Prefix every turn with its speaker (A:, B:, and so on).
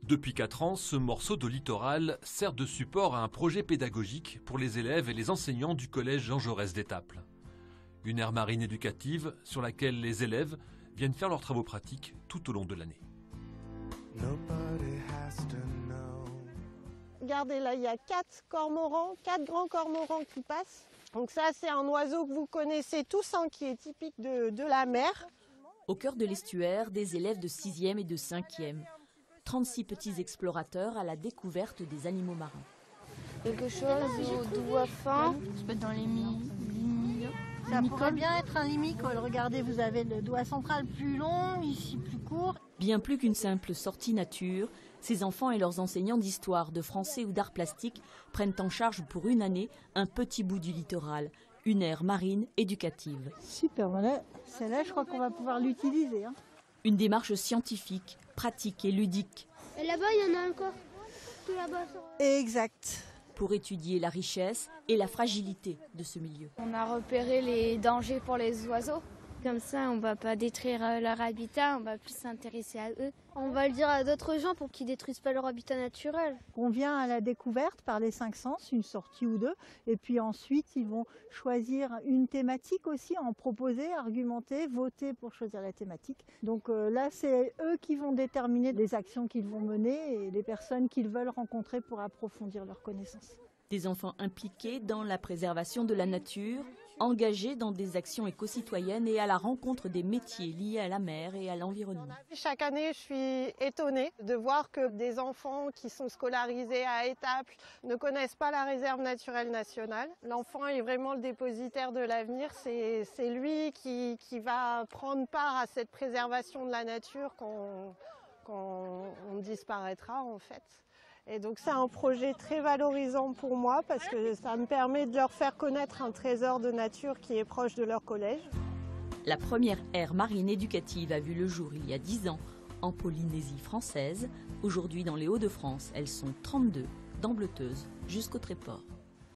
A: Depuis 4 ans, ce morceau de littoral sert de support à un projet pédagogique pour les élèves et les enseignants du collège Jean Jaurès d'Étaples. Une aire marine éducative sur laquelle les élèves viennent faire leurs travaux pratiques tout au long de l'année.
B: Regardez là, il y a 4 cormorans, 4 grands cormorans qui passent. Donc ça, c'est un oiseau que vous connaissez tous, hein, qui est typique de la mer.
C: Au cœur de l'estuaire, des élèves de 6e et de 5e. 36 petits explorateurs à la découverte des animaux marins.
D: Quelque chose au doigt fin.
E: Ça peut être dans les limicole.
F: Ça pourrait bien être un limicole. Regardez, vous avez le doigt central plus long, ici plus court.
C: Bien plus qu'une simple sortie nature, ces enfants et leurs enseignants d'histoire, de français ou d'art plastique prennent en charge pour une année un petit bout du littoral, une aire marine éducative.
F: Super, voilà. Celle-là, je crois qu'on va pouvoir l'utiliser.
C: Une démarche scientifique, pratique et ludique.
D: Et là-bas, il y en a encore. Tout là-bas.
F: Exact.
C: Pour étudier la richesse et la fragilité de ce milieu.
G: On a repéré les dangers pour les oiseaux. Comme ça, on ne va pas détruire leur habitat, on va plus s'intéresser à eux.
D: On va le dire à d'autres gens pour qu'ils ne détruisent pas leur habitat naturel.
F: On vient à la découverte par les 5 sens, une sortie ou deux. Et puis ensuite, ils vont choisir une thématique aussi, en proposer, argumenter, voter pour choisir la thématique. Donc là, c'est eux qui vont déterminer les actions qu'ils vont mener et les personnes qu'ils veulent rencontrer pour approfondir leurs connaissances.
C: Des enfants impliqués dans la préservation de la nature, engagés dans des actions éco-citoyennes et à la rencontre des métiers liés à la mer et à l'environnement.
B: Chaque année, je suis étonnée de voir que des enfants qui sont scolarisés à Étaples ne connaissent pas la réserve naturelle nationale. L'enfant est vraiment le dépositaire de l'avenir. C'est lui qui va prendre part à cette préservation de la nature quand on disparaîtra en fait. Et donc c'est un projet très valorisant pour moi parce que ça me permet de leur faire connaître un trésor de nature qui est proche de leur collège.
C: La première aire marine éducative a vu le jour il y a 10 ans en Polynésie française. Aujourd'hui dans les Hauts-de-France, elles sont 32, d'Ambleteuse jusqu'au Tréport.